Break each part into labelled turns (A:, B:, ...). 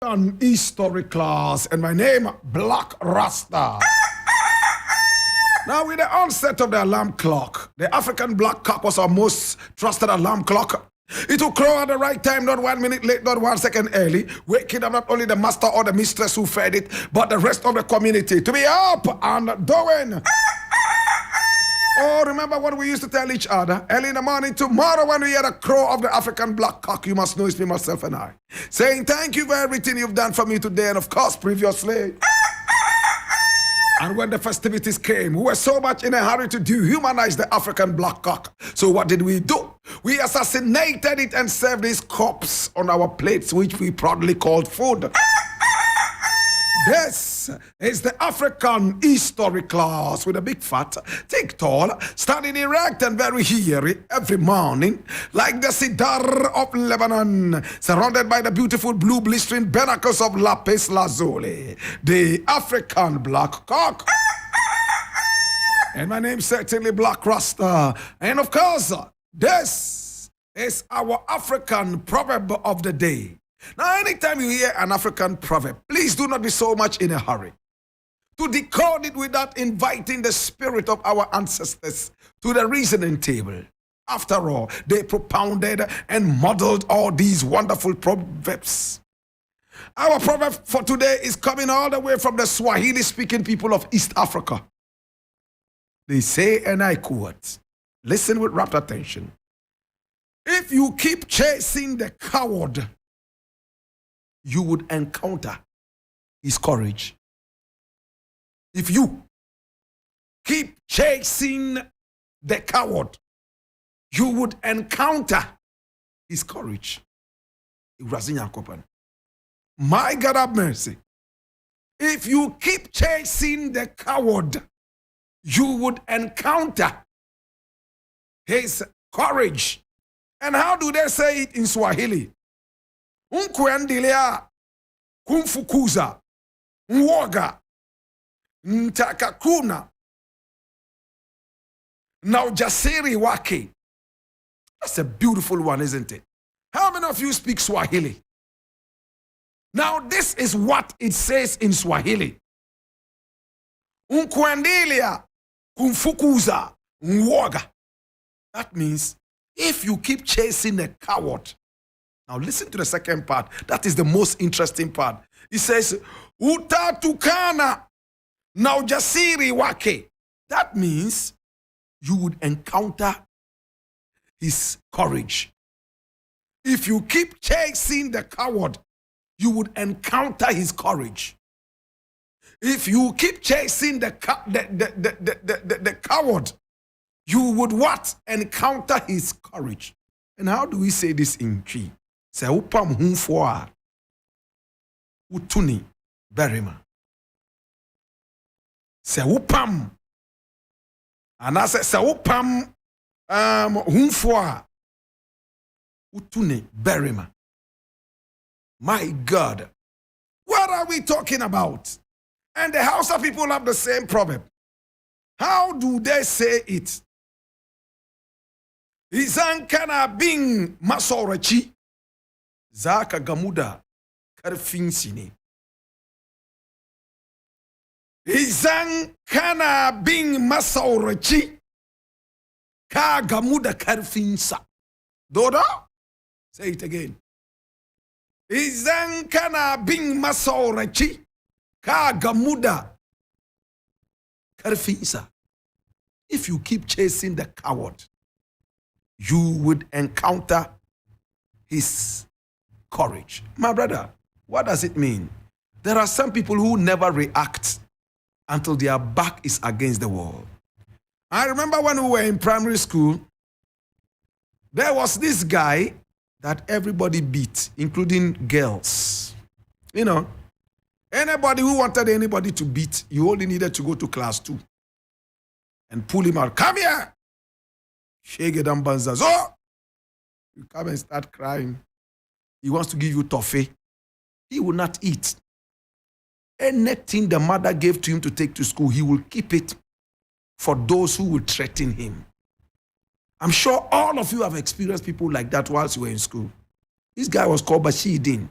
A: An history class, and my name Blakk Rasta. Now, with the onset of the alarm clock, the African black cock was our most trusted alarm clock. It will crow at the right time, not 1 minute late, not 1 second early, waking up not only the master or the mistress who fed it, but the rest of the community to be up and doing. Oh, remember what we used to tell each other? Early in the morning, tomorrow when we hear the crow of the African black cock, you must know it's me, myself, and I. Saying thank you for everything you've done for me today and of course previously. And when the festivities came, we were so much in a hurry to dehumanize the African black cock. So what did we do? We assassinated it and served its corpse on our plates, which we proudly called food. This is the African history class with a big fat, thick tall, standing erect and very hairy every morning, like the cedar of Lebanon, surrounded by the beautiful blue blistering pinnacles of lapis lazuli, the African black cock. And my name's certainly Blakk Rasta. And of course, this is our African proverb of the day. Now, anytime you hear an African proverb, please do not be so much in a hurry to decode it without inviting the spirit of our ancestors to the reasoning table. After all, they propounded and modeled all these wonderful proverbs. Our proverb for today is coming all the way from the Swahili-speaking people of East Africa. They say, and I quote, listen with rapt attention, if you keep chasing the coward, you would encounter his courage. If you keep chasing the coward, you would encounter his courage. My God have mercy. If you keep chasing the coward, you would encounter his courage. And how do they say it in Swahili? Unkwendelea kumfukuza mwoga ntakakuna na ujasiri wake. That's a beautiful one, isn't it? How many of you speak Swahili? Now, this is what it says in Swahili. Unkwendelea kumfukuza mwoga. That means if you keep chasing a coward. Now listen to the second part. That is the most interesting part. It says, utatukana na ujasiri wake. That means you would encounter his courage. If you keep chasing the coward, you would encounter his courage. If you keep chasing the coward, you would what? Encounter his courage. And how do we say this in Twi? Se upam hunfo a utuni berima. Se upam anase se upam hunfo a utuni berima. My God, what are we talking about? And the Hausa people have the same proverb. How do they say it? Izankana bing masorachi. Zaka gamuda karfin sine. Izan kana bin masauraci ka gamuda karfinsa. Dodo? Say it again. Izan kana bin masauraci ka gamuda karfinsa. If you keep chasing the coward, you would encounter his courage. My brother, what does it mean? There are some people who never react until their back is against the wall. I remember when we were in primary school, there was this guy that everybody beat, including girls. You know, anybody who wanted anybody to beat, you only needed to go to class 2 and pull him out. Come here! Shake it and banza. So, you come and start crying. He wants to give you toffee. He will not eat. Anything the mother gave to him to take to school, he will keep it for those who will threaten him. I'm sure all of you have experienced people like that whilst you were in school. This guy was called Bashidin.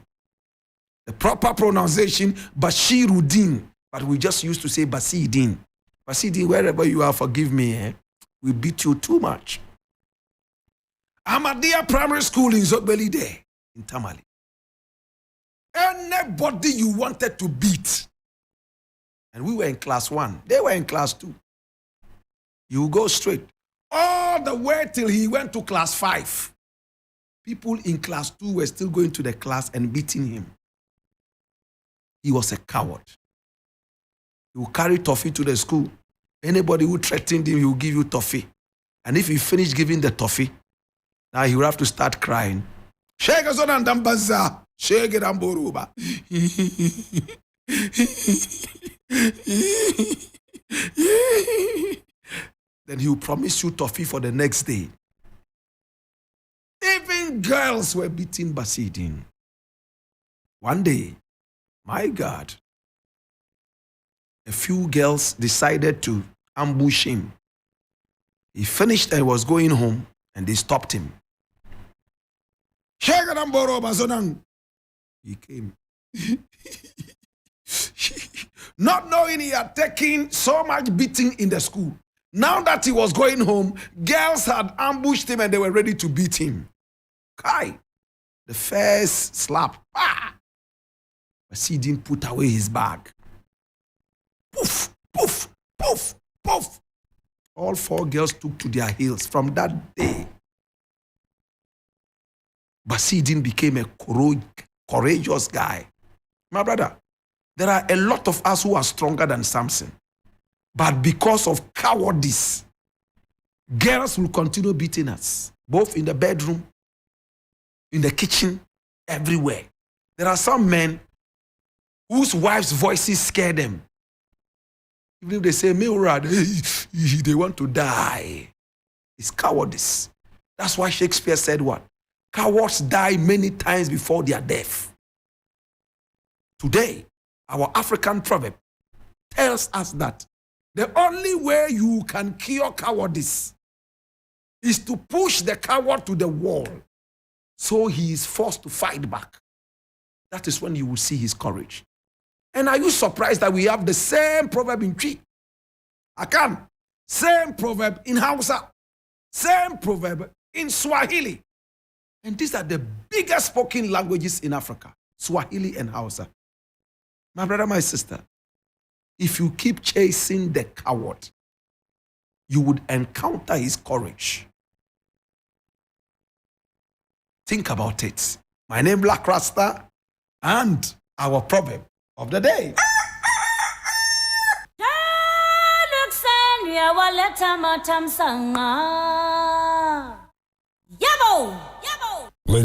A: The proper pronunciation, Bashiruddin. But we just used to say Basidin. Basidin, wherever you are, forgive me. We beat you too much. Ahmadiyya Primary School in Zogbeli there, in Tamale. Anybody you wanted to beat. And we were in class 1. They were in class 2. You go straight. All the way till he went to class 5. People in class 2 were still going to the class and beating him. He was a coward. He will carry toffee to the school. Anybody who threatened him, he will give you toffee. And if he finished giving the toffee, now he will have to start crying. Then he will promise you toffee for the next day. Even girls were beating Basidin. One day, my God, a few girls decided to ambush him. He finished and was going home, and they stopped him. He came. Not knowing he had taken so much beating in the school. Now that he was going home, girls had ambushed him and they were ready to beat him. Kai, the first slap. Ah! But he didn't put away his bag. Poof, poof, poof, poof. All 4 girls took to their heels. From that day, Basidin became a courageous guy. My brother, there are a lot of us who are stronger than Samson. But because of cowardice, girls will continue beating us, both in the bedroom, in the kitchen, everywhere. There are some men whose wives' voices scare them. Even if they say, Milrad, they want to die. It's cowardice. That's why Shakespeare said what? Cowards die many times before their death. Today, our African proverb tells us that the only way you can cure cowardice is to push the coward to the wall so he is forced to fight back. That is when you will see his courage. And are you surprised that we have the same proverb in Twi? Akan, same proverb in Hausa, same proverb in Swahili. And these are the biggest spoken languages in Africa, Swahili and Hausa. My brother, my sister, if you keep chasing the coward, you would encounter his courage. Think about it. My name is Blakk Rasta, and our proverb of the day.
B: Ya waleta matam sanga.